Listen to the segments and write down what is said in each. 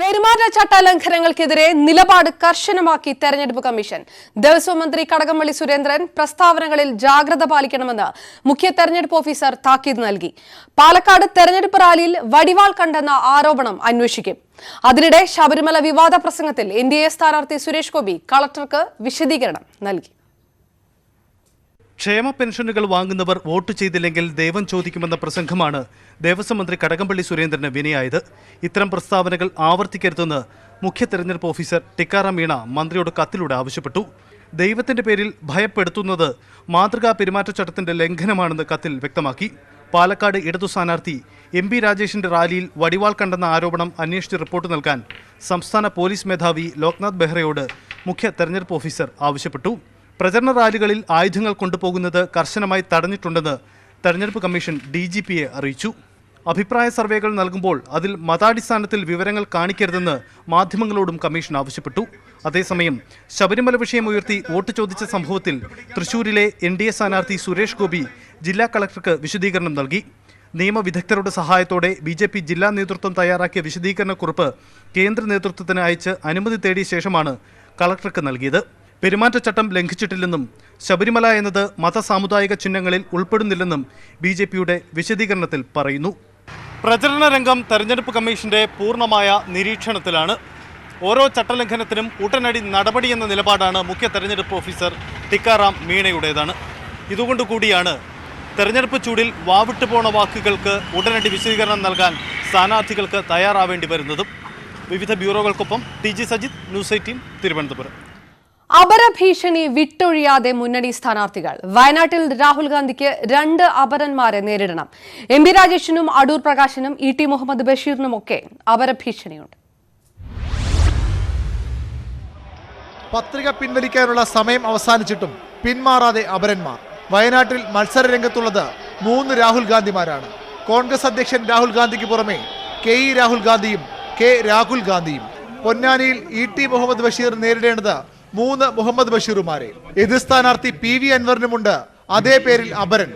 പെരുമാറ്റച്ചട്ട ലംഘനങ്ങൾക്കെതിരെ നിലപാട് കർശനമാക്കി തെരഞ്ഞെടുപ്പ് കമ്മീഷൻ. ദേവസ്വം മന്ത്രി കടകംപള്ളി സുരേന്ദ്രൻ പ്രസ്താവനകളിൽ ജാഗ്രത പാലിക്കണമെന്ന് മുഖ്യ തെരഞ്ഞെടുപ്പ് ഓഫീസർ താക്കീത് നൽകി. പാലക്കാട് തെരഞ്ഞെടുപ്പ് റാലിയിൽ വടിവാൾ കണ്ടെന്ന ആരോപണം അന്വേഷിക്കും. അതിനിടെ ശബരിമല വിവാദ പ്രസംഗത്തിൽ NDA സ്ഥാനാർത്ഥി സുരേഷ് ഗോപി കളക്ടർക്ക് വിശദീകരണം നൽകി. ക്ഷേമ പെൻഷനുകൾ വാങ്ങുന്നവർ വോട്ട് ചെയ്തില്ലെങ്കിൽ ദൈവം ചോദിക്കുമെന്ന പ്രസംഗമാണ് ദേവസ്വം മന്ത്രി കടകംപള്ളി സുരേന്ദ്രന് വിനയായത്. ഇത്തരം പ്രസ്താവനകൾ ആവർത്തിക്കരുതെന്ന് മുഖ്യ തെരഞ്ഞെടുപ്പ് ഓഫീസർ ടിക്കാറാം മീണ മന്ത്രിയോട് കത്തിലൂടെ ആവശ്യപ്പെട്ടു. ദൈവത്തിന്റെ പേരിൽ ഭയപ്പെടുത്തുന്നത് മാതൃകാ പെരുമാറ്റച്ചട്ടത്തിന്റെ ലംഘനമാണെന്ന് കത്തിൽ വ്യക്തമാക്കി. പാലക്കാട് ഇടതു സ്ഥാനാർത്ഥി MP രാജേഷിന്റെ റാലിയിൽ വടിവാൾ കണ്ടെന്ന ആരോപണം അന്വേഷിച്ച് റിപ്പോർട്ട് നൽകാൻ സംസ്ഥാന പോലീസ് മേധാവി ലോക്നാഥ് ബെഹ്റയോട് മുഖ്യ തെരഞ്ഞെടുപ്പ് ഓഫീസർ ആവശ്യപ്പെട്ടു. പ്രചരണ റാലികളിൽ ആയുധങ്ങൾ കൊണ്ടുപോകുന്നത് കർശനമായി തടഞ്ഞിട്ടുണ്ടെന്ന് തെരഞ്ഞെടുപ്പ് കമ്മീഷൻ DGPയെ അറിയിച്ചു. അഭിപ്രായ സർവേകൾ നൽകുമ്പോൾ അതിൽ മതാടിസ്ഥാനത്തിൽ വിവരങ്ങൾ കാണിക്കരുതെന്ന് മാധ്യമങ്ങളോടും കമ്മീഷൻ ആവശ്യപ്പെട്ടു. അതേസമയം ശബരിമല വിഷയം ഉയർത്തി വോട്ട് ചോദിച്ച സംഭവത്തിൽ തൃശൂരിലെ NDA സ്ഥാനാർത്ഥി സുരേഷ് ഗോപി ജില്ലാ കളക്ടർക്ക് വിശദീകരണം നൽകി. നിയമവിദഗ്ധരുടെ സഹായത്തോടെ BJP ജില്ലാ നേതൃത്വം തയ്യാറാക്കിയ വിശദീകരണക്കുറിപ്പ് കേന്ദ്ര നേതൃത്വത്തിന് അയച്ച് അനുമതി തേടിയ ശേഷമാണ് കളക്ടർക്ക് നൽകിയത്. പെരുമാറ്റച്ചട്ടം ലംഘിച്ചിട്ടില്ലെന്നും ശബരിമല എന്നത് മതസാമുദായിക ചിഹ്നങ്ങളിൽ ഉൾപ്പെടുന്നില്ലെന്നും BJPയുടെ വിശദീകരണത്തിൽ പറയുന്നു. പ്രചരണ രംഗം തെരഞ്ഞെടുപ്പ് കമ്മീഷന്റെ പൂർണ്ണമായ നിരീക്ഷണത്തിലാണ്. ഓരോ ചട്ടലംഘനത്തിനും ഉടനടി നടപടിയെന്ന നിലപാടാണ് മുഖ്യ തെരഞ്ഞെടുപ്പ് ഓഫീസർ ടിക്കാറാം മീണയുടേതാണ്. ഇതുകൊണ്ടുകൂടിയാണ് തെരഞ്ഞെടുപ്പ് ചൂടിൽ വാവിട്ടു പോണ വാക്കുകൾക്ക് ഉടനടി വിശദീകരണം നൽകാൻ സ്ഥാനാർത്ഥികൾക്ക് തയ്യാറാവേണ്ടി വരുന്നതും. വിവിധ ബ്യൂറോകൾക്കൊപ്പം TG സജിത്, ന്യൂസ് 18, തിരുവനന്തപുരം. അപരഭീഷണി വിട്ടൊഴിയാതെ മുന്നണി സ്ഥാനാർത്ഥികൾ. വയനാട്ടിൽ രാഹുൽ ഗാന്ധിക്ക് 2 അപരന്മാരെ നേരിടണം. MP രാജേഷിനും Adoor പ്രകാശിനും ET Muhammad ബഷീറിനുമൊക്കെ അപരഭീഷണിയുണ്ട്. പത്രിക പിൻവലിക്കാനുള്ള സമയം അവസാനിച്ചിട്ടും പിന്മാറാതെ അപരന്മാർ. വയനാട്ടിൽ മത്സര രംഗത്തുള്ളത് 3 രാഹുൽ ഗാന്ധിമാരാണ്. കോൺഗ്രസ് അധ്യക്ഷൻ രാഹുൽ ഗാന്ധിക്ക് പുറമെ KE രാഹുൽ ഗാന്ധിയും K രാഹുൽ ഗാന്ധിയും. പൊന്നാനിയിൽ ET മുഹമ്മദ് ബഷീർ നേരിടേണ്ടത് 3 മുഹമ്മദ് ബഷീറുമാരെ. എതിർ സ്ഥാനാർത്ഥി PV അൻവറിനുമുണ്ട് അതേ പേരിൽ അപരൻ.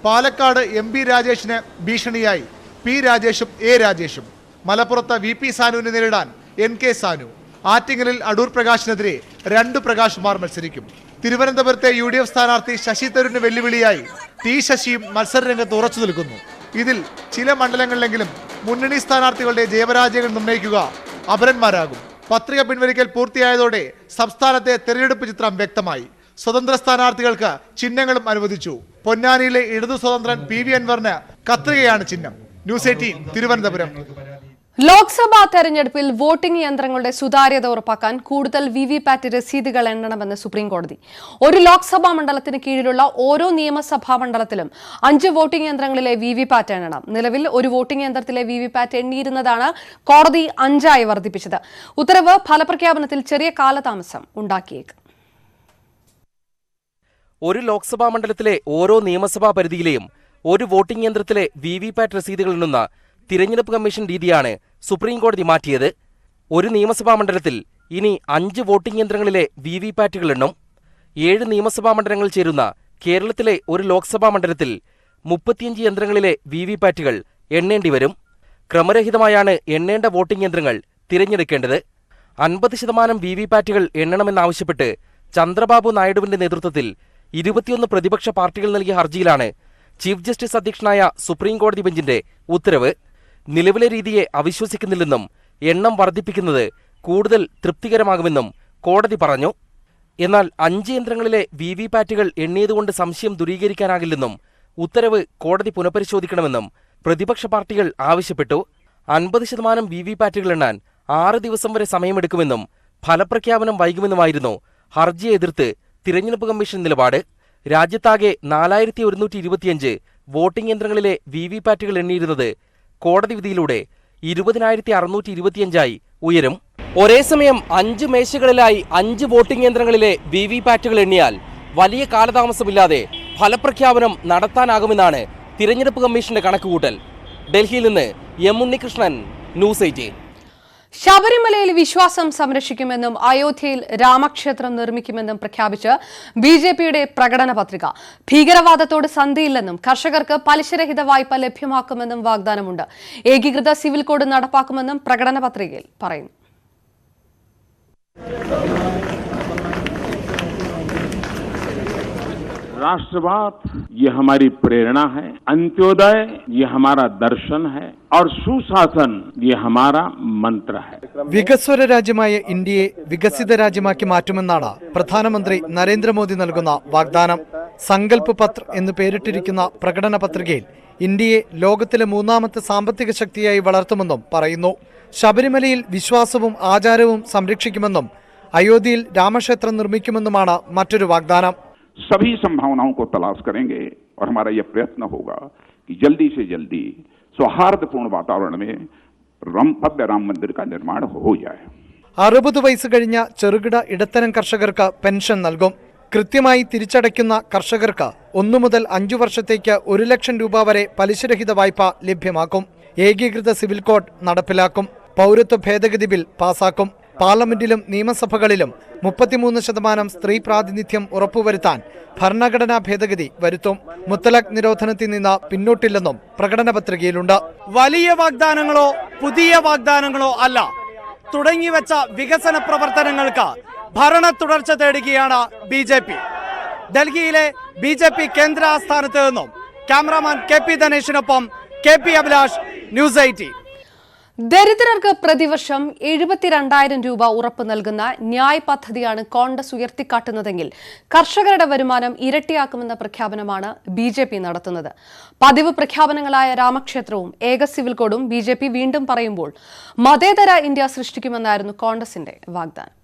പാലക്കാട് MP രാജേഷിന് ഭീഷണിയായി P രാജേഷും A രാജേഷും. മലപ്പുറത്ത് VP സാനുവിനെ നേരിടാൻ NK സാനു. ആറ്റിങ്ങലിൽ അടൂർ പ്രകാശിനെതിരെ 2 പ്രകാശുമാർ മത്സരിക്കും. തിരുവനന്തപുരത്തെ UDF സ്ഥാനാർത്ഥി ശശി തരൂരിന് വെല്ലുവിളിയായി T ശശിയും മത്സരരംഗത്ത് ഉറച്ചു നിൽക്കുന്നു. ഇതിൽ ചില മണ്ഡലങ്ങളിലെങ്കിലും മുന്നണി സ്ഥാനാർത്ഥികളുടെ ജയപരാജയങ്ങൾ നിർണ്ണയിക്കുക അപരന്മാരാകും. പത്രിക പിൻവലിക്കൽ പൂർത്തിയായതോടെ സംസ്ഥാനത്തെ തെരഞ്ഞെടുപ്പ് ചിത്രം വ്യക്തമായി. സ്വതന്ത്ര സ്ഥാനാർത്ഥികൾക്ക് ചിഹ്നങ്ങളും അനുവദിച്ചു. പൊന്നാനിയിലെ ഇടതു സ്വതന്ത്രൻ PV അൻവറിന് കത്രികയാണ് ചിഹ്നം. ന്യൂസ് 18, തിരുവനന്തപുരം. ലോക്സഭാ തെരഞ്ഞെടുപ്പിൽ വോട്ടിംഗ് യന്ത്രങ്ങളുടെ സുതാര്യത ഉറപ്പാക്കാൻ കൂടുതൽ VVPAT രസീതുകൾ എണ്ണണമെന്ന് സുപ്രീം കോടതി. ഒരു ലോക്സഭാ മണ്ഡലത്തിന് കീഴിലുള്ള ഓരോ നിയമസഭാ മണ്ഡലത്തിലും 5 വോട്ടിംഗ് യന്ത്രങ്ങളിലെ VVPAT എണ്ണണം. നിലവിൽ ഒരു വോട്ടിംഗ് യന്ത്രത്തിലെ VVPAT എണ്ണിയിരുന്നതാണ് കോടതി 5 വർദ്ധിപ്പിച്ചത്. ഉത്തരവ് ഫലപ്രഖ്യാപനത്തിൽ ചെറിയ കാലതാമസം ഉണ്ടാക്കിയേക്കും. ഒരു ലോക്സഭാ മണ്ഡലത്തിലെ ഓരോ നിയമസഭാ പരിധിയിലെയും ഒരു വോട്ടിംഗ് യന്ത്രത്തിലെ VVPAT രസീതുകൾ എണ്ണുന്ന തിരഞ്ഞെടുപ്പ് കമ്മീഷൻ രീതിയാണ് സുപ്രീം കോടതി മാറ്റിയത്. ഒരു നിയമസഭാ മണ്ഡലത്തിൽ ഇനി 5 വോട്ടിംഗ് യന്ത്രങ്ങളിലെ VVPATകൾ എണ്ണും. 7 നിയമസഭാ മണ്ഡലങ്ങൾ ചേരുന്ന കേരളത്തിലെ ഒരു ലോക്സഭാ മണ്ഡലത്തിൽ 35 യന്ത്രങ്ങളിലെ VVPATകൾ എണ്ണേണ്ടി വരും. ക്രമരഹിതമായാണ് എണ്ണേണ്ട വോട്ടിംഗ് യന്ത്രങ്ങൾ തിരഞ്ഞെടുക്കേണ്ടത്. 50% VVPATകൾ എണ്ണണമെന്നാവശ്യപ്പെട്ട് ചന്ദ്രബാബു നായിഡുവിന്റെ നേതൃത്വത്തിൽ 21 പ്രതിപക്ഷ പാർട്ടികൾ നൽകിയ ഹർജിയിലാണ് ചീഫ് ജസ്റ്റിസ് അധ്യക്ഷനായ സുപ്രീം കോടതി ബെഞ്ചിന്റെ ഉത്തരവ്. നിലവിലെ രീതിയെ അവിശ്വസിക്കുന്നില്ലെന്നും എണ്ണം വർദ്ധിപ്പിക്കുന്നത് കൂടുതൽ തൃപ്തികരമാകുമെന്നും കോടതി പറഞ്ഞു. എന്നാൽ 5 യന്ത്രങ്ങളിലെ VVPATകൾ എണ്ണിയതുകൊണ്ട് സംശയം ദൂരീകരിക്കാനാകില്ലെന്നും ഉത്തരവ് കോടതി പുനഃപരിശോധിക്കണമെന്നും പ്രതിപക്ഷ പാർട്ടികൾ ആവശ്യപ്പെട്ടു. 50% VVPATകൾ എണ്ണാൻ 6 ദിവസം വരെ സമയമെടുക്കുമെന്നും ഫലപ്രഖ്യാപനം വൈകുമെന്നുമായിരുന്നു ഹർജിയെ എതിർത്ത് തിരഞ്ഞെടുപ്പ് കമ്മീഷൻ നിലപാട്. രാജ്യത്താകെ 4125 വോട്ടിംഗ് യന്ത്രങ്ങളിലെ VVPATകൾ എണ്ണിയിരുന്നത് കോടതി വിധിയിലൂടെ 20,625 ഉയരും. ഒരേ സമയം 5 മേശകളിലായി 5 വോട്ടിംഗ് യന്ത്രങ്ങളിലെ VVPATകൾ എണ്ണിയാൽ വലിയ കാലതാമസമില്ലാതെ ഫലപ്രഖ്യാപനം നടത്താനാകുമെന്നാണ് തിരഞ്ഞെടുപ്പ് കമ്മീഷന്റെ കണക്കുകൂട്ടൽ. ഡൽഹിയിൽ നിന്ന് M ഉണ്ണികൃഷ്ണൻ, ന്യൂസ് 18. ശബരിമലയിൽ വിശ്വാസം സംരക്ഷിക്കുമെന്നും അയോധ്യയിൽ രാമക്ഷേത്രം നിർമ്മിക്കുമെന്നും പ്രഖ്യാപിച്ച് ബിജെപിയുടെ പ്രകടന പത്രിക. ഭീകരവാദത്തോട് സന്ധിയില്ലെന്നും കർഷകർക്ക് പലിശരഹിത വായ്പ ലഭ്യമാക്കുമെന്നും വാഗ്ദാനമുണ്ട്. ഏകീകൃത സിവിൽ കോഡ് നടപ്പാക്കുമെന്നും പ്രകടന പത്രികയിൽ പറയുന്നു. राष्ट्रवाद ये हमारी प्रेरणा है, अंत्योदय ये हमारा दर्शन है और सुशासन ये हमारा मंत्र है. വികസ്വര രാജ്യമായ ഇന്ത്യയെ വികസിത രാജ്യമാക്കി മാറ്റുമെന്നാണ് പ്രധാനമന്ത്രി നരേന്ദ്രമോദി നൽകുന്ന വാഗ്ദാനം. സങ്കൽപ് പത്ര എന്ന് പേരിട്ടിരിക്കുന്ന പ്രകടന പത്രികയിൽ ഇന്ത്യയെ ലോകത്തിലെ മൂന്നാമത്തെ സാമ്പത്തിക ശക്തിയായി വളർത്തുമെന്നും പറയുന്നു. ശബരിമലയിൽ വിശ്വാസവും ആചാരവും സംരക്ഷിക്കുമെന്നും അയോധ്യയിൽ രാമക്ഷേത്രം നിർമ്മിക്കുമെന്നുമാണ് മറ്റൊരു വാഗ്ദാനം. सभी संभावनाओं को तलाश करेंगे और हमारा यह प्रयत्न होगा कि जल्दी से जल्दी सौहार्दपूर्ण वातावरण में भव्य राम मंदिर का निर्माण हो जाए. 60 വയസ്സ് കഴിഞ്ഞ ചെറുകിട ഇടത്തരം കർഷകർക്ക് പെൻഷൻ നൽകും. കൃത്യമായി തിരിച്ചടയ്ക്കുന്ന കർഷകർക്ക് 1 മുതൽ 5 വർഷത്തേക്ക് 1 ലക്ഷം രൂപ വരെ പലിശരഹിത വായ്പ ലഭ്യമാക്കും. ഏകീകൃത സിവിൽ കോഡ് നടപ്പിലാക്കും. പൗരത്വ ഭേദഗതി ബിൽ പാസാക്കും. പാർലമെന്റിലും നിയമസഭകളിലും 33% സ്ത്രീ പ്രാതിനിധ്യം ഉറപ്പുവരുത്താൻ ഭരണഘടനാ ഭേദഗതി വരുത്തും. മുത്തലാഖ് നിരോധനത്തിൽ നിന്ന് പിന്നോട്ടില്ലെന്നും പ്രകടന പത്രികയിലുണ്ട്. വലിയ വാഗ്ദാനങ്ങളോ പുതിയ വാഗ്ദാനങ്ങളോ അല്ല, തുടങ്ങിവെച്ച വികസന പ്രവർത്തനങ്ങൾക്ക് ഭരണ തുടർച്ച തേടുകയാണ് ബിജെപി. ഡൽഹിയിലെ ബിജെപി കേന്ദ്ര ആസ്ഥാനത്ത് നിന്നും cameraman KP ധനേഷിനൊപ്പം KP Abhilash, news 18. ദരിദ്രർക്ക് പ്രതിവർഷം 72,000 രൂപ ഉറപ്പ് നൽകുന്ന ന്യായ് പദ്ധതിയാണ് കോൺഗ്രസ് ഉയർത്തിക്കാട്ടുന്നതെങ്കിൽ കർഷകരുടെ വരുമാനം ഇരട്ടിയാക്കുമെന്ന പ്രഖ്യാപനമാണ് ബിജെപി നടത്തുന്നത്. പതിവ് പ്രഖ്യാപനങ്ങളായ രാമക്ഷേത്രവും ഏക സിവിൽ കോഡും ബിജെപി വീണ്ടും പറയുമ്പോൾ മതേതര ഇന്ത്യ സൃഷ്ടിക്കുമെന്നായിരുന്നു കോൺഗ്രസിന്റെ വാഗ്ദാനം.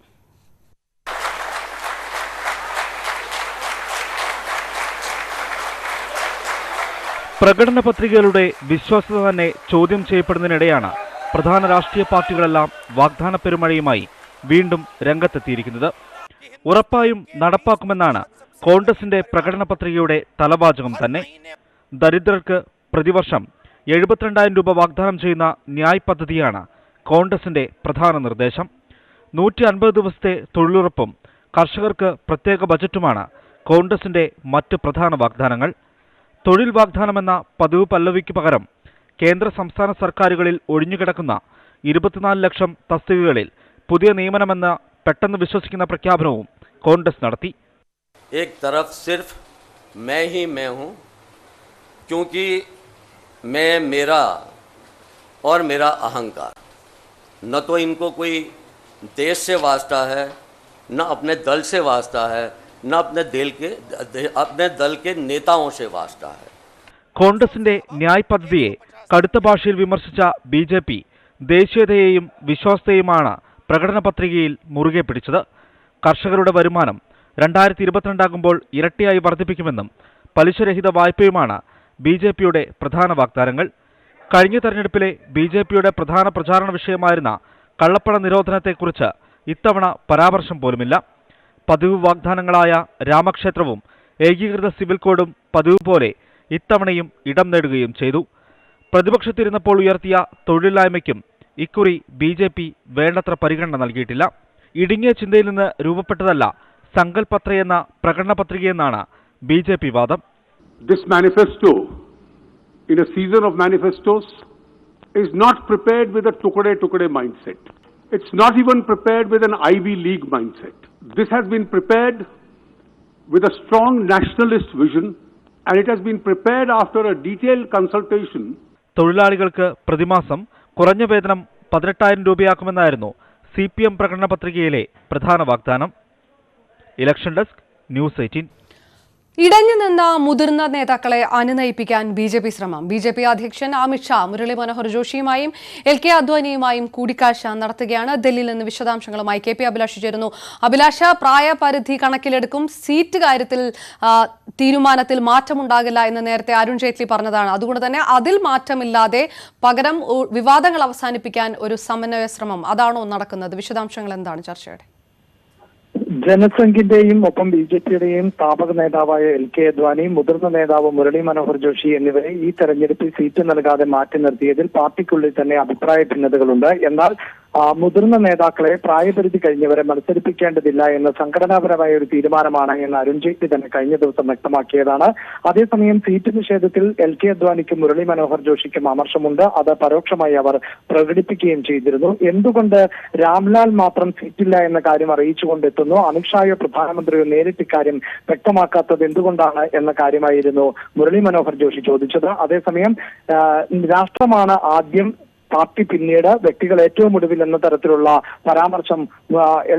പ്രകടന പത്രികകളുടെ വിശ്വാസ്യത തന്നെ ചോദ്യം ചെയ്യപ്പെടുന്നതിനിടെയാണ് പ്രധാന രാഷ്ട്രീയ പാർട്ടികളെല്ലാം വാഗ്ദാന പെരുമഴയുമായി വീണ്ടും രംഗത്തെത്തിയിരിക്കുന്നത്. ഉറപ്പായും നടപ്പാക്കുമെന്നാണ് കോൺഗ്രസിന്റെ പ്രകടന പത്രികയുടെ തലവാചകം തന്നെ. ദരിദ്രർക്ക് പ്രതിവർഷം 72,000 രൂപ വാഗ്ദാനം ചെയ്യുന്ന ന്യായ് പദ്ധതിയാണ് കോൺഗ്രസിന്റെ പ്രധാന നിർദ്ദേശം. 150 ദിവസത്തെ തൊഴിലുറപ്പും കർഷകർക്ക് പ്രത്യേക ബജറ്റുമാണ് കോൺഗ്രസിന്റെ മറ്റ് പ്രധാന വാഗ്ദാനങ്ങൾ. തൊഴിൽ വാഗ്ദാനമെന്ന പതിവ് പല്ലവിക്ക് പകരം കേന്ദ്ര സംസ്ഥാന സർക്കാരുകളിൽ ഒഴിഞ്ഞുകിടക്കുന്ന 24 ലക്ഷം തസ്തികകളിൽ പുതിയ നിയമനമെന്ന് പെട്ടെന്ന് വിശ്വസിക്കുന്ന പ്രഖ്യാപനവും കോൺഗ്രസ് നടത്തി. एक तरफ सिर्फ मैं ही मैं हूं, क्योंकि मैं मेरा और मेरा अहंकार, न तो इनको कोई देश से वास्ता है, न अपने दल से वास्ता है, न अपने दल के नेताओं से वास्ता है. കോൺഗ്രസിന്റെ ന്യായ് പദ്ധതിയെ കടുത്ത ഭാഷയിൽ വിമർശിച്ച ബിജെപി ദേശീയതയെയും വിശ്വാസത്തെയുമാണ് പ്രകടന പത്രികയിൽ മുറുകെ പിടിച്ചത്. കർഷകരുടെ വരുമാനം 2022 ആകുമ്പോൾ ഇരട്ടിയായി വർദ്ധിപ്പിക്കുമെന്നും പലിശരഹിത വായ്പയുമാണ് ബിജെപിയുടെ പ്രധാന വാഗ്ദാനങ്ങൾ. കഴിഞ്ഞ തെരഞ്ഞെടുപ്പിലെ ബിജെപിയുടെ പ്രധാന പ്രചാരണ വിഷയമായിരുന്ന കള്ളപ്പണ നിരോധനത്തെക്കുറിച്ച് ഇത്തവണ പരാമർശം പോലുമില്ല. പതിവ് വാഗ്ദാനങ്ങളായ രാമക്ഷേത്രവും ഏകീകൃത സിവിൽ കോഡും പതിവ് പോലെ ഇത്തവണയും ഇടം നേടുകയും ചെയ്തു. പ്രതിപക്ഷത്തിരുന്നപ്പോൾ ഉയർത്തിയ തൊഴിലില്ലായ്മയ്ക്കും ഇക്കുറി ബിജെപി വേണ്ടത്ര പരിഗണന നൽകിയിട്ടില്ല. ഇടുങ്ങിയ ചിന്തയിൽ നിന്ന് രൂപപ്പെട്ടതല്ല സങ്കൽപ് പത്ര എന്ന പ്രകടന പത്രികയെന്നാണ് ബിജെപി വാദം. This manifesto, in a season of manifestos, is not prepared with a tukade mindset. It's not even prepared with an Ivy League mindset. This has been prepared with a strong nationalist vision, and it has been prepared after a detailed consultation. തൊഴിലാളികൾക്ക് പ്രതിമാസം കുറഞ്ഞ വേതനം 18,000 രൂപയാക്കുമെന്നായിരുന്നു CPM പ്രകടന പത്രികയിലെ പ്രധാന വാഗ്ദാനം. Election desk, news 18. ഇടഞ്ഞു നിന്ന മുതിർന്ന നേതാക്കളെ അനുനയിപ്പിക്കാൻ ബിജെപി ശ്രമം. ബിജെപി അധ്യക്ഷൻ അമിത് ഷാ മുരളി മനോഹർ ജോഷിയുമായും LK അദ്വാനിയുമായും കൂടിക്കാഴ്ച നടത്തുകയാണ്. ഡൽഹിയിൽ നിന്ന് വിശദാംശങ്ങളുമായി KP അഭിലാഷ് ചേരുന്നു. അഭിലാഷ്, പ്രായപരിധി കണക്കിലെടുക്കും, സീറ്റ് കാര്യത്തിൽ തീരുമാനത്തിൽ മാറ്റമുണ്ടാകില്ല എന്ന് നേരത്തെ അരുൺ ജെയ്റ്റ്ലി പറഞ്ഞതാണ്. അതുകൊണ്ട് തന്നെ അതിൽ മാറ്റമില്ലാതെ പകരം വിവാദങ്ങൾ അവസാനിപ്പിക്കാൻ ഒരു സമന്വയ ശ്രമം അതാണോ നടക്കുന്നത്? വിശദാംശങ്ങൾ എന്താണ് ചർച്ചയുടെ? ജനസംഘിന്റെയും ഒപ്പം ബിജെപിയുടെയും സ്ഥാപക നേതാവായ LK അദ്വാനി, മുതിർന്ന നേതാവ് മുരളി മനോഹർ ജോഷി എന്നിവരെ ഈ തെരഞ്ഞെടുപ്പിൽ സീറ്റ് നൽകാതെ മാറ്റി നിർത്തിയതിൽ പാർട്ടിക്കുള്ളിൽ തന്നെ അഭിപ്രായ ഭിന്നതകളുണ്ട്. എന്നാൽ മുതിർന്ന നേതാക്കളെ പ്രായപരിധി കഴിഞ്ഞവരെ മത്സരിപ്പിക്കേണ്ടതില്ല എന്ന സംഘടനാപരമായ ഒരു തീരുമാനമാണ് എന്ന് അരുൺ ജെയ്റ്റ്ലി തന്നെ കഴിഞ്ഞ ദിവസം വ്യക്തമാക്കിയതാണ്. അതേസമയം സീറ്റ് നിഷേധത്തിൽ LK അദ്വാനിക്കും മുരളി മനോഹർ ജോഷിക്കും അമർഷമുണ്ട്. അത് പരോക്ഷമായി അവർ പ്രകടിപ്പിക്കുകയും ചെയ്തിരുന്നു. എന്തുകൊണ്ട് രാംലാൽ മാത്രം സീറ്റില്ല എന്ന കാര്യം അറിയിച്ചുകൊണ്ടെത്തുന്നു, അമിത്ഷായോ പ്രധാനമന്ത്രിയോ നേരിട്ട് ഇക്കാര്യം വ്യക്തമാക്കാത്തത് എന്തുകൊണ്ടാണ് എന്ന കാര്യമായിരുന്നു മുരളി മനോഹർ ജോഷി ചോദിച്ചത്. അതേസമയം രാഷ്ട്രമാണ് ആദ്യം, പാർട്ടി പിന്നീട്, വ്യക്തികൾ ഏറ്റവും ഒടുവിൽ എന്ന തരത്തിലുള്ള പരാമർശം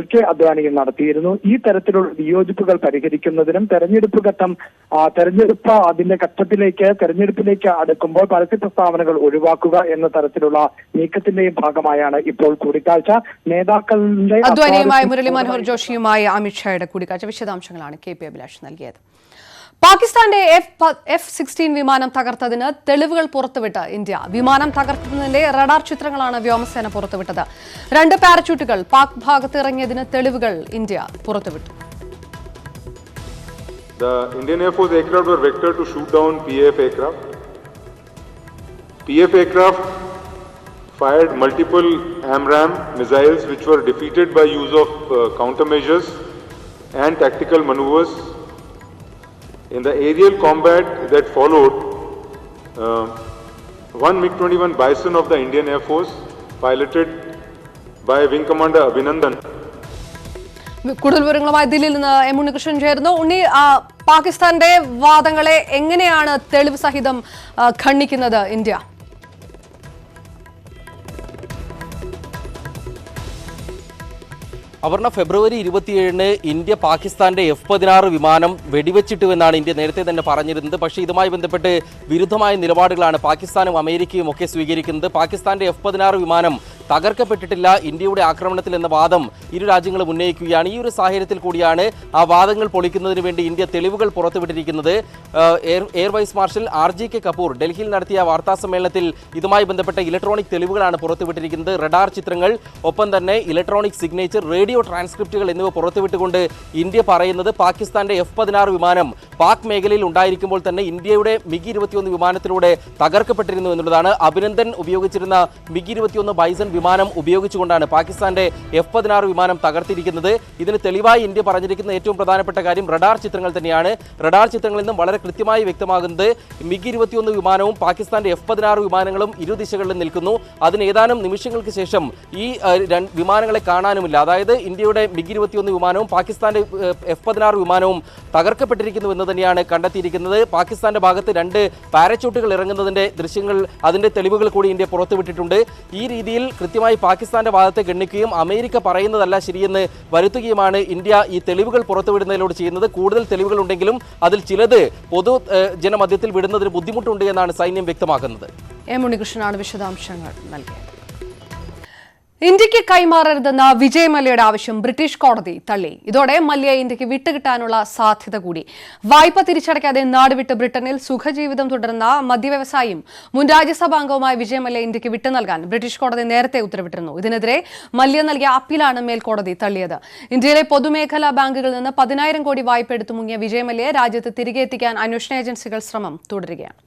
LK അദ്വാനിയും നടത്തിയിരുന്നു. ഈ തരത്തിലുള്ള വിയോജിപ്പുകൾ പരിഹരിക്കുന്നതിനും തെരഞ്ഞെടുപ്പിലേക്ക് അടുക്കുമ്പോൾ പരസ്യ പ്രസ്താവനകൾ ഒഴിവാക്കുക എന്ന തരത്തിലുള്ള നീക്കത്തിന്റെയും ഭാഗമായാണ് ഇപ്പോൾ കൂടിക്കാഴ്ച. നേതാക്കളുടെ അദ്വാനിയുമായി മുരളി മനോഹർ ജോഷിയുമായി അമിത്ഷായുടെ കൂടിക്കാഴ്ച. വിശദാംശങ്ങളാണ് KP അഭിലാഷ് നൽകിയത്. പാകിസ്ഥാന്റെ F-16 വിമാനം തകർത്തതിന് തെളിവുകൾ പുറത്തുവിട്ട് ഇന്ത്യ. വിമാനം തകർത്തതിന്റെ റഡാർ ചിത്രങ്ങളാണ് വ്യോമസേന പുറത്തുവിട്ടത്. 2 പാരച്യൂട്ടുകൾ പാക് ഭാഗത്ത് ഇറങ്ങിയതിന് തെളിവുകൾ ഇന്ത്യ പുറത്തുവിട്ടു. The Indian Air Force aircraft were vectored to shoot down PAF aircraft. PAF aircraft fired multiple AMRAAM missiles which were defeated by use of countermeasures and tactical maneuvers. In the aerial combat that followed, one MiG-21 Bison of the Indian Air Force, piloted by Wing Commander Abhinandan. കൂടുതൽ വിവരങ്ങളുമായി ദില്ലിയിൽ നിന്ന് M. Unnikrishnan ചേർന്നു. പാകിസ്ഥാന്റെ വാദങ്ങളെ എങ്ങനെയാണ് തെളിവ് സഹിതം ഖണ്ഡിക്കുന്നത് India? Aparna, ഫെബ്രുവരി 27-ന് India പാകിസ്ഥാന്റെ F-16 വിമാനം വെടിവെച്ചിട്ടുവെന്നാണ് ഇന്ത്യ നേരത്തെ തന്നെ പറഞ്ഞിരുന്നത്. പക്ഷേ ഇതുമായി ബന്ധപ്പെട്ട് വിരുദ്ധമായ നിലപാടുകളാണ് പാകിസ്ഥാനും അമേരിക്കയും ഒക്കെ സ്വീകരിക്കുന്നത്. പാകിസ്ഥാന്റെ F-16 വിമാനം തകർക്കപ്പെട്ടിട്ടില്ല ഇന്ത്യയുടെ ആക്രമണത്തിൽ എന്ന വാദം ഇരു രാജ്യങ്ങളും ഉന്നയിക്കുകയാണ്. ഈ ഒരു സാഹചര്യത്തിൽ കൂടിയാണ് ആ വാദങ്ങൾ പൊളിക്കുന്നതിന് വേണ്ടി ഇന്ത്യ തെളിവുകൾ പുറത്തുവിട്ടിരിക്കുന്നത്. Air vice marshal RGK Kapoor ഡൽഹിയിൽ നടത്തിയ വാർത്താ സമ്മേളനത്തിൽ ഇതുമായി ബന്ധപ്പെട്ട ഇലക്ട്രോണിക് തെളിവുകളാണ് പുറത്തുവിട്ടിരിക്കുന്നത്. റഡാർ ചിത്രങ്ങൾ, ഒപ്പം തന്നെ ഇലക്ട്രോണിക് സിഗ്നേച്ചർ, റേഡിയോ ട്രാൻസ്ക്രിപ്റ്റുകൾ എന്നിവ പുറത്തുവിട്ടുകൊണ്ട് ഇന്ത്യ പറയുന്നത് പാകിസ്ഥാന്റെ F-16 വിമാനം പാക് മേഖലയിൽ ഉണ്ടായിരിക്കുമ്പോൾ തന്നെ ഇന്ത്യയുടെ MiG-21 വിമാനത്തിലൂടെ തകർക്കപ്പെട്ടിരുന്നു എന്നുള്ളതാണ്. അഭിനന്ദൻ ഉപയോഗിച്ചിരുന്ന MiG-21 ബൈസൺ വിമാനം ഉപയോഗിച്ചുകൊണ്ടാണ് പാകിസ്ഥാന്റെ F-16 വിമാനം തകർത്തിരിക്കുന്നത്. ഇതിന് തെളിവായി ഇന്ത്യ പറഞ്ഞിരിക്കുന്ന ഏറ്റവും പ്രധാനപ്പെട്ട കാര്യം റഡാർ ചിത്രങ്ങൾ തന്നെയാണ്. റഡാർ ചിത്രങ്ങളിൽ നിന്നും വളരെ കൃത്യമായി വ്യക്തമാകുന്നത് MiG-21 വിമാനവും പാകിസ്ഥാന്റെ F-16 വിമാനങ്ങളും ഇരു ദിശകളിലും നിൽക്കുന്നു. അതിന് ഏതാനും നിമിഷങ്ങൾക്ക് ശേഷം ഈ വിമാനങ്ങളെ കാണാനുമില്ല. അതായത് ഇന്ത്യയുടെ MiG-21 വിമാനവും പാകിസ്ഥാന്റെ F-16 വിമാനവും തകർക്കപ്പെട്ടിരിക്കുന്നു എന്ന് തന്നെയാണ് കണ്ടെത്തിയിരിക്കുന്നത്. പാകിസ്ഥാന്റെ ഭാഗത്ത് 2 പാരച്യൂട്ടുകൾ ഇറങ്ങുന്നതിന്റെ ദൃശ്യങ്ങൾ, അതിന്റെ തെളിവുകൾ കൂടി ഇന്ത്യ പുറത്തുവിട്ടിട്ടുണ്ട്. ഈ രീതിയിൽ കൃത്യമായി പാകിസ്ഥാന്റെ വാദത്തെ ഗണ്ണിക്കുകയും അമേരിക്ക പറയുന്നതല്ല ശരിയെന്ന് വരുത്തുകയുമാണ് ഇന്ത്യ ഈ തെളിവുകൾ പുറത്തുവിടുന്നതിലൂടെ ചെയ്യുന്നത്. കൂടുതൽ തെളിവുകൾ ഉണ്ടെങ്കിലും അതിൽ ചിലത് പൊതു ജനമധ്യത്തിൽ വിടുന്നതിന് ബുദ്ധിമുട്ടുണ്ട് എന്നാണ് സൈന്യം വ്യക്തമാക്കുന്നത്. M. ഉണ്ണികൃഷ്ണനാണ് വിശദാംശങ്ങൾ നൽകിയത്. ഇന്ത്യക്ക് കൈമാറരുതെന്ന വിജയ് മല്യയുടെ ആവശ്യം ബ്രിട്ടീഷ് കോടതി തള്ളി. ഇതോടെ മല്യയെ ഇന്ത്യക്ക് വിട്ടുകിട്ടാനുള്ള സാധ്യത കൂടി. വായ്പ തിരിച്ചടയ്ക്കാതെ നാടുവിട്ട് ബ്രിട്ടനിൽ സുഖജീവിതം തുടരുന്ന മദ്യവ്യവസായിയും മുൻ രാജ്യസഭാംഗവുമായ വിജയ് മല്യ ഇന്ത്യക്ക് വിട്ടു നൽകാൻ ബ്രിട്ടീഷ് കോടതി നേരത്തെ ഉത്തരവിട്ടിരുന്നു. ഇതിനെതിരെ മല്യ നൽകിയ അപ്പീലാണ് മേൽക്കോടതി തള്ളിയത്. ഇന്ത്യയിലെ പൊതുമേഖലാ ബാങ്കുകളിൽ നിന്ന് 10,000 കോടി വായ്പ എടുത്തു മുങ്ങിയ വിജയ് മല്യയെ രാജ്യത്ത് തിരികെ എത്തിക്കാൻ അന്വേഷണ ഏജൻസികൾ ശ്രമം തുടരുകയാണ്.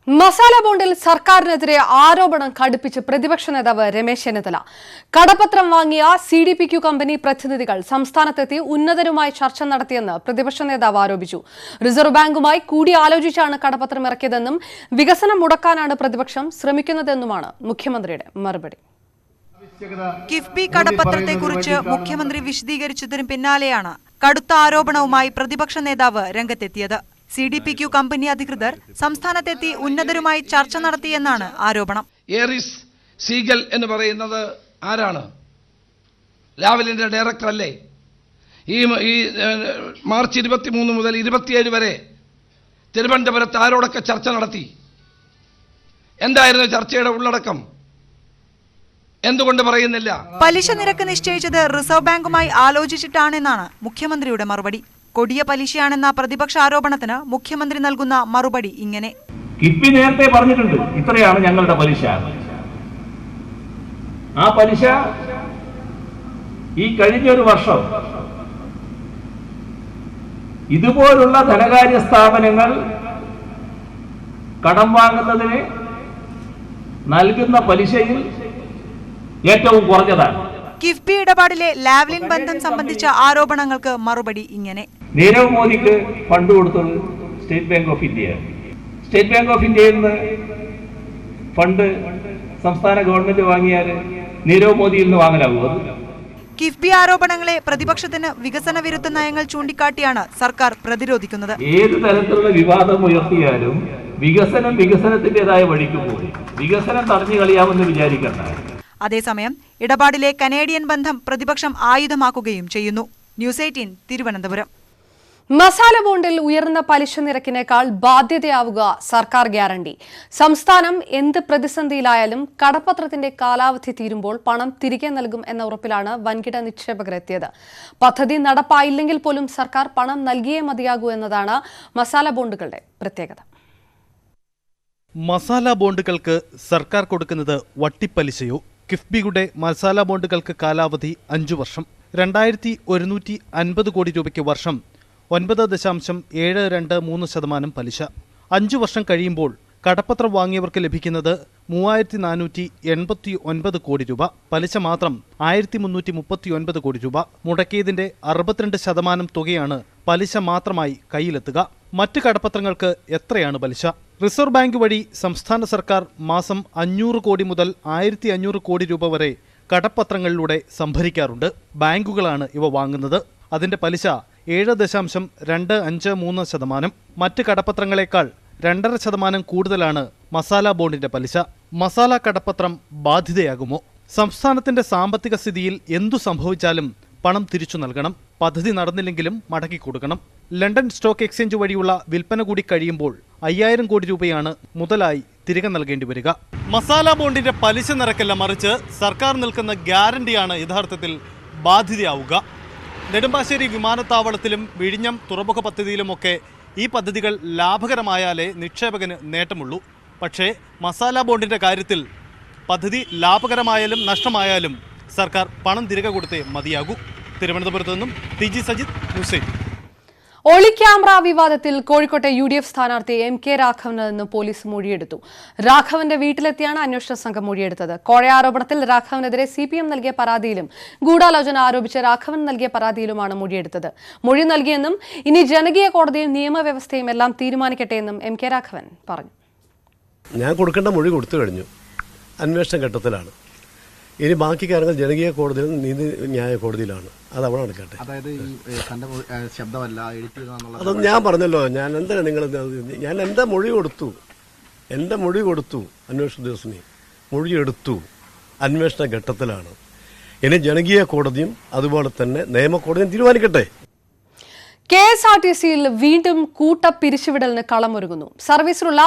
മസാല ബോണ്ടിൽ സർക്കാരിനെതിരെ ആരോപണം കടുപ്പിച്ച് പ്രതിപക്ഷ നേതാവ് രമേശ് ചെന്നിത്തല. കടപ്പത്രം വാങ്ങിയ CDPQ കമ്പനി പ്രതിനിധികൾ സംസ്ഥാനത്തെത്തി ഉന്നതരുമായി ചർച്ച നടത്തിയെന്ന് പ്രതിപക്ഷ നേതാവ് ആരോപിച്ചു. റിസർവ് ബാങ്കുമായി കൂടിയാലോചിച്ചാണ് കടപ്പത്രം ഇറക്കിയതെന്നും വികസനം മുടക്കാനാണ് പ്രതിപക്ഷം ശ്രമിക്കുന്നതെന്നുമാണ് മുഖ്യമന്ത്രിയുടെ മറുപടി. കിഫ്ബി കടപ്പത്രത്തെക്കുറിച്ച് മുഖ്യമന്ത്രി വിശദീകരിച്ചതിന് പിന്നാലെയാണ് കടുത്ത ആരോപണവുമായി പ്രതിപക്ഷ നേതാവ് രംഗത്തെത്തിയത്. CDPQ കമ്പനി അധികൃതർ സംസ്ഥാനത്തെത്തി ഉന്നതരുമായി ചർച്ച നടത്തിയെന്നാണ് ആരോപണം. ഏറിസ് സീഗൽ എന്ന് പറയുന്നത് ആരാണ്? ലാവലിന്റെ ഡയറക്ടർ അല്ലേ? ഈ മാർച്ച് 23 മുതൽ 27 വരെ തിരുവനന്തപുരത്ത് ആരോടൊക്കെ ചർച്ച നടത്തി? എന്തായിരുന്നു ചർച്ചയുടെ ഉള്ളടക്കം? എന്തുകൊണ്ട് പറയുന്നില്ല? പലിശ നിരക്ക് നിശ്ചയിച്ചത് റിസർവ് ബാങ്കുമായി ആലോചിച്ചിട്ടാണെന്നാണ് മുഖ്യമന്ത്രിയുടെ മറുപടി. കൊടിയ പലിശയാണെന്ന പ്രതിപക്ഷ ആരോപണത്തിന് മുഖ്യമന്ത്രി നൽകുന്ന മറുപടി ഇങ്ങനെ: കിഫ്ബി നേരത്തെ പറഞ്ഞിട്ടുണ്ട്, ഇത്രയാണ് ഞങ്ങളുടെ പലിശ. ആ പലിശ ഈ കഴിഞ്ഞൊരു വർഷം ഇതുപോലുള്ള ധനകാര്യ സ്ഥാപനങ്ങൾ കടം വാങ്ങുന്നതിന് നൽകുന്ന പലിശയിൽ ഏറ്റവും കുറഞ്ഞതാണ്. കിഫ്ബി ഇടപാടിലെ ലാവ്ലിൻ ബന്ധം സംബന്ധിച്ച ആരോപണങ്ങൾക്ക് മറുപടി ഇങ്ങനെ. നീരവ് മോദിക്ക് ഫണ്ട് കൊടുത്തത് സ്റ്റേറ്റ് ബാങ്ക് ഓഫ് ഇന്ത്യയാണ്. സ്റ്റേറ്റ് ബാങ്ക് ഓഫ് ഇന്ത്യയിൽ നിന്ന് ഫണ്ട് സംസ്ഥാന ഗവൺമെന്റ് വാങ്ങിയാൽ നീരവ് മോദിയിൽ നിന്ന് വാങ്ങലാകും. കിഫ്ബി ആരോപണങ്ങളെ പ്രതിപക്ഷത്തിന് വികസന വിരുദ്ധ നയങ്ങൾ ചൂണ്ടിക്കാട്ടിയാണ് സർക്കാർ പ്രതിരോധിക്കുന്നത്. ഏത് തരത്തിലുള്ള വിവാദം ഉയർത്തിയാലും വികസനത്തിന്റേതായ വഴിക്ക് പോയി വികസനം തടഞ്ഞു കളിയാമെന്ന് വിചാരിക്കണ്ട. അതേസമയം ഇടപാടിലെ കനേഡിയൻ ബന്ധം പ്രതിപക്ഷം ആയുധമാക്കുകയും ചെയ്യുന്നു. ന്യൂസ് 18 തിരുവനന്തപുരം. മസാല ബോണ്ടിൽ ഉയർന്ന പലിശ നിരക്കിനേക്കാൾ ബാധ്യതയാവുക സർക്കാർ ഗ്യാരണ്ടി. സംസ്ഥാനം എന്ത് പ്രതിസന്ധിയിലായാലും കടപ്പത്രത്തിന്റെ കാലാവധി തീരുമ്പോൾ പണം തിരികെ നൽകും എന്ന ഉറപ്പിലാണ് വൻകിട നിക്ഷേപകരെത്തിയത്. പദ്ധതി നടപ്പായില്ലെങ്കിൽ പോലും സർക്കാർ പണം നൽകിയേ മതിയാകൂ എന്നതാണ് മസാല ബോണ്ടുകളുടെ പ്രത്യേകത. മസാല ബോണ്ടുകൾക്ക് സർക്കാർ കൊടുക്കുന്നത് വട്ടിപ്പലിശയോ? കിഫ്ബിയുടെ മസാല ബോണ്ടുകൾക്ക് കാലാവധി 5 വർഷം. 2150 കോടി രൂപയ്ക്ക് വർഷം 9.723% പലിശ. 5 വർഷം കഴിയുമ്പോൾ കടപ്പത്രം വാങ്ങിയവർക്ക് ലഭിക്കുന്നത് 3489 കോടി രൂപ. പലിശ മാത്രം 1339 കോടി രൂപ. മുടക്കിയതിന്റെ 62% തുകയാണ് പലിശ മാത്രമായി കയ്യിലെത്തുക. മറ്റ് കടപ്പത്രങ്ങൾക്ക് എത്രയാണ് പലിശ? റിസർവ് ബാങ്ക് വഴി സംസ്ഥാന സർക്കാർ മാസം 500 കോടി മുതൽ 1500 കോടി രൂപ വരെ കടപ്പത്രങ്ങളിലൂടെ സംഭരിക്കാറുണ്ട്. ബാങ്കുകളാണ് ഇവ വാങ്ങുന്നത്. അതിന്റെ പലിശ 7.253%. മറ്റ് കടപ്പത്രങ്ങളെക്കാൾ 2.5% കൂടുതലാണ് മസാല ബോണ്ടിന്റെ പലിശ. മസാല കടപ്പത്രം ബാധ്യതയാകുമോ? സംസ്ഥാനത്തിന്റെ സാമ്പത്തിക സ്ഥിതിയിൽ എന്തു സംഭവിച്ചാലും പണം തിരിച്ചു നൽകണം. പദ്ധതി നടന്നില്ലെങ്കിലും മടക്കി കൊടുക്കണം. ലണ്ടൻ സ്റ്റോക്ക് എക്സ്ചേഞ്ച് വഴിയുള്ള വിൽപ്പന കൂടി കഴിയുമ്പോൾ 5000 കോടി രൂപയാണ് മുതലായി തിരികെ നൽകേണ്ടി വരിക. മസാല ബോണ്ടിന്റെ പലിശ നിരക്കല്ല, മറിച്ച് സർക്കാർ നിൽക്കുന്ന ഗ്യാരണ്ടിയാണ് യഥാർത്ഥത്തിൽ ബാധ്യതയാവുക. നെടുമ്പാശ്ശേരി വിമാനത്താവളത്തിലും വിഴിഞ്ഞം തുറമുഖ പദ്ധതിയിലുമൊക്കെ ഈ പദ്ധതികൾ ലാഭകരമായാലേ നിക്ഷേപകന് നേട്ടമുള്ളൂ. പക്ഷേ മസാല ബോണ്ടിന്റെ കാര്യത്തിൽ പദ്ധതി ലാഭകരമായാലും നഷ്ടമായാലും സർക്കാർ പണം തിരികെ കൊടുത്തേ മതിയാകൂ. തിരുവനന്തപുരത്ത് നിന്നും TG സജിത്, ന്യൂസ് 8. ഒളിക്യാമറ വിവാദത്തിൽ കോഴിക്കോട്ടെ UDF സ്ഥാനാർത്ഥി MK രാഘവനിൽ നിന്ന് പോലീസ് മൊഴിയെടുത്തു. രാഘവന്റെ വീട്ടിലെത്തിയാണ് അന്വേഷണ സംഘം മൊഴിയെടുത്തത്. കോഴ ആരോപണത്തിൽ രാഘവനെതിരെ CPM നൽകിയ പരാതിയിലും ഗൂഢാലോചന ആരോപിച്ച് രാഘവൻ നൽകിയ പരാതിയിലുമാണ് മൊഴിയെടുത്തത്. മൊഴി നൽകിയെന്നും ഇനി ജനകീയ കോടതിയും നിയമവ്യവസ്ഥയും എല്ലാം തീരുമാനിക്കട്ടെ എന്നും MK രാഘവൻ പറഞ്ഞു. ഞാൻ കൊടുക്കേണ്ട മൊഴി കൊടുത്തു കഴിഞ്ഞു. അന്വേഷണ ഘട്ടത്തിലാണ്. ഇനി ബാക്കി കാര്യങ്ങൾ ജനകീയ കോടതിയിലും നീതിന്യായ കോടതിയിലാണ്. അത് അവിടെ നടക്കട്ടെ. അതൊന്നും ഞാൻ പറഞ്ഞല്ലോ. ഞാൻ എന്താണ് ഞാൻ എൻ്റെ മൊഴി കൊടുത്തു. അന്വേഷണ ഉദ്യോഗസ്ഥനെ മൊഴിയെടുത്തു. അന്വേഷണ ഘട്ടത്തിലാണ്. ഇനി ജനകീയ കോടതിയും അതുപോലെ തന്നെ നിയമകോടതിയും തീരുമാനിക്കട്ടെ. KSRTCയിൽ വീണ്ടും കൂട്ട പിരിച്ചുവിടലിന് കളമൊരുങ്ങുന്നു. സർവീസിലുള്ള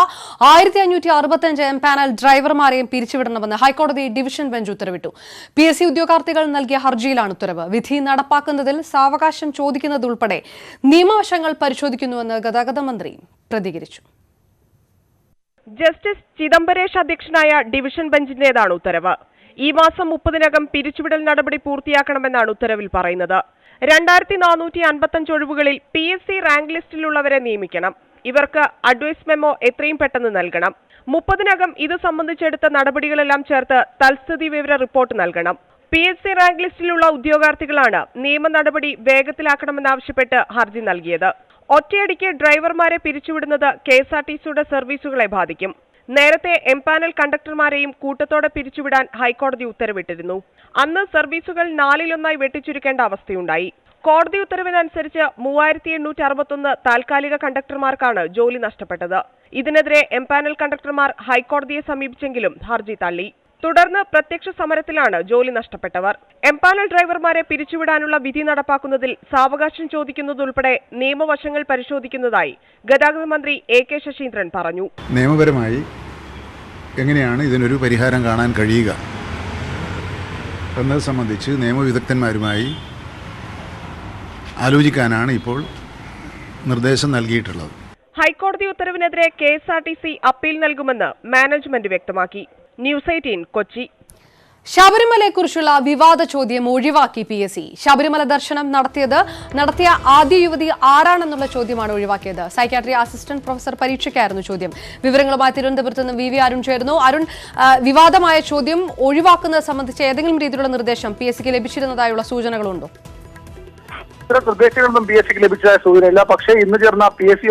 1565 എംപാനൽ ഡ്രൈവർമാരെയും പിരിച്ചുവിടണമെന്ന് ഹൈക്കോടതി ഡിവിഷൻ ബെഞ്ച് ഉത്തരവിട്ടു. PSC ഉദ്യോഗാർത്ഥികൾ നൽകിയ ഹർജിയിലാണ് ഉത്തരവ്. വിധി നടപ്പാക്കുന്നതിൽ സാവകാശം ചോദിക്കുന്നതുൾപ്പെടെ നിയമവശങ്ങൾ പരിശോധിക്കുന്നുവെന്ന് ഗതാഗത മന്ത്രി പ്രതികരിച്ചു. ജസ്റ്റിസ് ചിദംബരേഷ് അധ്യക്ഷനായ ഡിവിഷൻ ബെഞ്ചിന്റേതാണ് ഉത്തരവ്. ഈ മാസം 30-നകം പിരിച്ചുവിടൽ നടപടി പൂർത്തിയാക്കണമെന്നാണ് ഉത്തരവിൽ പറയുന്നത്. 2455 ഒഴിവുകളിൽ PSC റാങ്ക് ലിസ്റ്റിലുള്ളവരെ നിയമിക്കണം. ഇവർക്ക് അഡ്വൈസ് മെമ്മോ എത്രയും പെട്ടെന്ന് നൽകണം. 30-നകം ഇത് സംബന്ധിച്ചെടുത്ത നടപടികളെല്ലാം ചേർത്ത് തൽസ്ഥിതി വിവര റിപ്പോർട്ട് നൽകണം. PSC റാങ്ക് ലിസ്റ്റിലുള്ള ഉദ്യോഗാർത്ഥികളാണ് നിയമ നടപടി വേഗത്തിലാക്കണമെന്നാവശ്യപ്പെട്ട് ഹർജി നൽകിയത്. ഒറ്റയടിക്ക് ഡ്രൈവർമാരെ പിരിച്ചുവിടുന്നത് KSRTCയുടെ സർവീസുകളെ ബാധിക്കും. നേരത്തെ എംപാനൽ കണ്ടക്ടർമാരെയും കൂട്ടത്തോടെ പിരിച്ചുവിടാൻ ഹൈക്കോടതി ഉത്തരവിട്ടിരുന്നു. അന്ന് സർവീസുകൾ 4-1 വെട്ടിച്ചുരുക്കേണ്ട അവസ്ഥയുണ്ടായി. കോടതി ഉത്തരവിനനുസരിച്ച് 3861 താൽക്കാലിക കണ്ടക്ടർമാർക്കാണ് ജോലി നഷ്ടപ്പെട്ടത്. ഇതിനെതിരെ എംപാനൽ കണ്ടക്ടർമാർ ഹൈക്കോടതിയെ സമീപിച്ചെങ്കിലും ഹർജി തള്ളി. തുടർന്ന് പ്രത്യക്ഷ സമരത്തിലാണ് ജോലി നഷ്ടപ്പെട്ടവർ. എംപാനൽ ഡ്രൈവർമാരെ പിരിച്ചുവിടാനുള്ള വിധി നടപ്പാക്കുന്നതിൽ സാവകാശം ചോദിക്കുന്നതുൾപ്പെടെ നിയമവശങ്ങൾ പരിശോധിക്കുന്നതായി ഗതാഗത മന്ത്രി AK ശശീന്ദ്രൻ പറഞ്ഞു. നിയമപരമായി എങ്ങനെയാണ് ഇതിനൊരു പരിഹാരം കാണാൻ കഴിയുക എന്നത് സംബന്ധിച്ച് നിയമവിദഗ്ധന്മാരുമായി ആലോചിക്കാനാണ് ഇപ്പോൾ നിർദ്ദേശം നൽകിയിട്ടുള്ളത്. ഹൈക്കോടതി ഉത്തരവിനെതിരെ KSRTC അപ്പീൽ നൽകുമെന്ന് മാനേജ്മെന്റ് വ്യക്തമാക്കി. ന്യൂസ് 18 കൊച്ചി. ശബരിമലയെക്കുറിച്ചുള്ള വിവാദ ചോദ്യം ഒഴിവാക്കി PSC. ശബരിമല ദർശനം നടത്തിയ ആദ്യ യുവതി ആരാണെന്നുള്ള ചോദ്യമാണ് ഒഴിവാക്കിയത്. സൈക്യാട്രി അസിസ്റ്റന്റ് പ്രൊഫസർ പരീക്ഷയ്ക്കായിരുന്നു ചോദ്യം. വിവരങ്ങളുമായി തിരുവനന്തപുരത്ത് നിന്ന് VV അരുൺ ചേരുന്നു. അരുൺ, വിവാദമായ ചോദ്യം ഒഴിവാക്കുന്നത് സംബന്ധിച്ച് ഏതെങ്കിലും രീതിയിലുള്ള നിർദ്ദേശം PSCക്ക് ലഭിച്ചിരുന്നതായുള്ള സൂചനകളുണ്ടോ? ഇത്തരം നിർദ്ദേശങ്ങളൊന്നും PSCക്ക് ലഭിച്ചതായ സൂചനയില്ല. പക്ഷേ ഇന്ന് ചേർന്ന PSC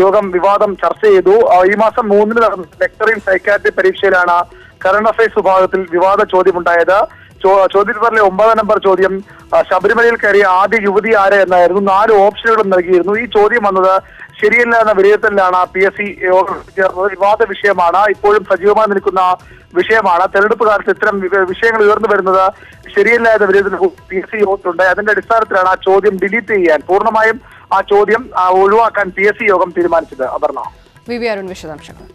യോഗം വിവാദം ചർച്ച ചെയ്തു. ഈ മാസം 3 നടന്ന ലെക്ചർ ഇൻ സൈക്യാട്രി പരീക്ഷയിലാണ് കറണ്ട് അഫയേഴ്സ് വിഭാഗത്തിൽ വിവാദ ചോദ്യമുണ്ടായത്. ചോദ്യപേപ്പറിലെ 9 നമ്പർ ചോദ്യം ശബരിമലയിൽ കയറിയ ആദ്യ യുവതി ആര് എന്നായിരുന്നു. 4 ഓപ്ഷനുകളും നൽകിയിരുന്നു. ഈ ചോദ്യം വന്നത് ശരിയല്ല എന്ന വിലയിരുത്തലിലാണ് PSC യോഗം ചേർന്നത്. വിവാദ വിഷയമാണ്, ഇപ്പോഴും സജീവമായി നിൽക്കുന്ന വിഷയമാണ്. തെരഞ്ഞെടുപ്പ് കാലത്ത് ഇത്തരം വിഷയങ്ങൾ ഉയർന്നു വരുന്നത് ശരിയല്ല എന്ന വിലയിരുത്തൽ PSC യോഗത്തിലുണ്ട്. അതിന്റെ അടിസ്ഥാനത്തിലാണ് ആ ചോദ്യം ഡിലീറ്റ് ചെയ്യാൻ, പൂർണ്ണമായും ആ ചോദ്യം ഒഴിവാക്കാൻ PSC യോഗം തീരുമാനിച്ചത്. അപർണ. VV അരുൺ വിശദാംശങ്ങൾ.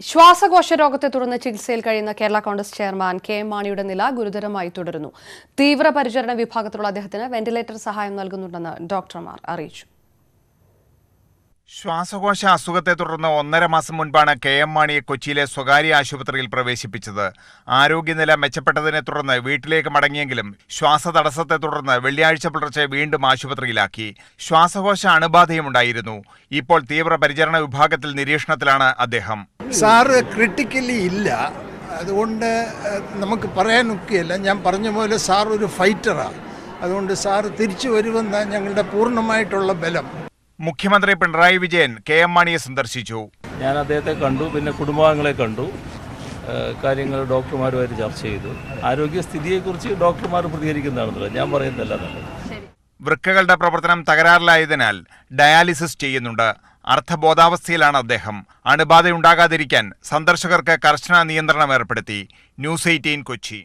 ശ്വാസകോശ രോഗത്തെ തുടർന്ന് ചികിത്സയിൽ കഴിയുന്ന കേരള കോൺഗ്രസ് ചെയർമാൻ KM മാണിയുടെ നില ഗുരുതരമായി തുടരുന്നു. തീവ്രപരിചരണ വിഭാഗത്തിലുള്ള അദ്ദേഹത്തിന് വെന്റിലേറ്റർ സഹായം നൽകുന്നുണ്ടെന്ന് ഡോക്ടർമാർ അറിയിച്ചു. ശ്വാസകോശ അസുഖത്തെ തുടർന്ന് 1.5 മാസം മുൻപാണ് KM മാണിയെ കൊച്ചിയിലെ സ്വകാര്യ ആശുപത്രിയിൽ പ്രവേശിപ്പിച്ചത്. ആരോഗ്യനില മെച്ചപ്പെട്ടതിനെ തുടർന്ന് വീട്ടിലേക്ക് മടങ്ങിയെങ്കിലും ശ്വാസതടസ്സത്തെ തുടർന്ന് വെള്ളിയാഴ്ച പുലർച്ചെ വീണ്ടും ആശുപത്രിയിലാക്കി. ശ്വാസകോശ അണുബാധയുമുണ്ടായിരുന്നു. ഇപ്പോൾ തീവ്രപരിചരണ വിഭാഗത്തിൽ നിരീക്ഷണത്തിലാണ് അദ്ദേഹം. സാറ് ക്രിട്ടിക്കലി ഇല്ല, അതുകൊണ്ട് നമുക്ക് പറയാനൊക്കെയല്ല. ഞാൻ പറഞ്ഞ പോലെ സാർ ഒരു ഫൈറ്ററാണ്. അതുകൊണ്ട് സാർ തിരിച്ചു വരുമെന്ന ഞങ്ങളുടെ പൂർണ്ണമായിട്ടുള്ള ബലം. മുഖ്യമന്ത്രി പിണറായി വിജയൻ KM മാണിയെ സന്ദർശിച്ചു. ഞാൻ അദ്ദേഹത്തെ കണ്ടു, പിന്നെ കുടുംബാംഗങ്ങളെ കണ്ടു, കാര്യങ്ങൾ ഡോക്ടർമാരുമായിട്ട് ചർച്ച ചെയ്തു. ആരോഗ്യസ്ഥിതിയെക്കുറിച്ച് ഡോക്ടർമാർ പ്രതികരിക്കുന്നതാണെന്നല്ലോ, ഞാൻ പറയുന്നതല്ല. വൃക്കകളുടെ പ്രവർത്തനം തകരാറിലായതിനാൽ ഡയാലിസിസ് ചെയ്യുന്നുണ്ട്. അർദ്ധബോധാവസ്ഥയിലാണ് അദ്ദേഹം. അണുബാധയുണ്ടാകാതിരിക്കാൻ സന്ദർശകർക്ക് കർശന നിയന്ത്രണം ഏർപ്പെടുത്തി. ന്യൂസ് 18 കൊച്ചി.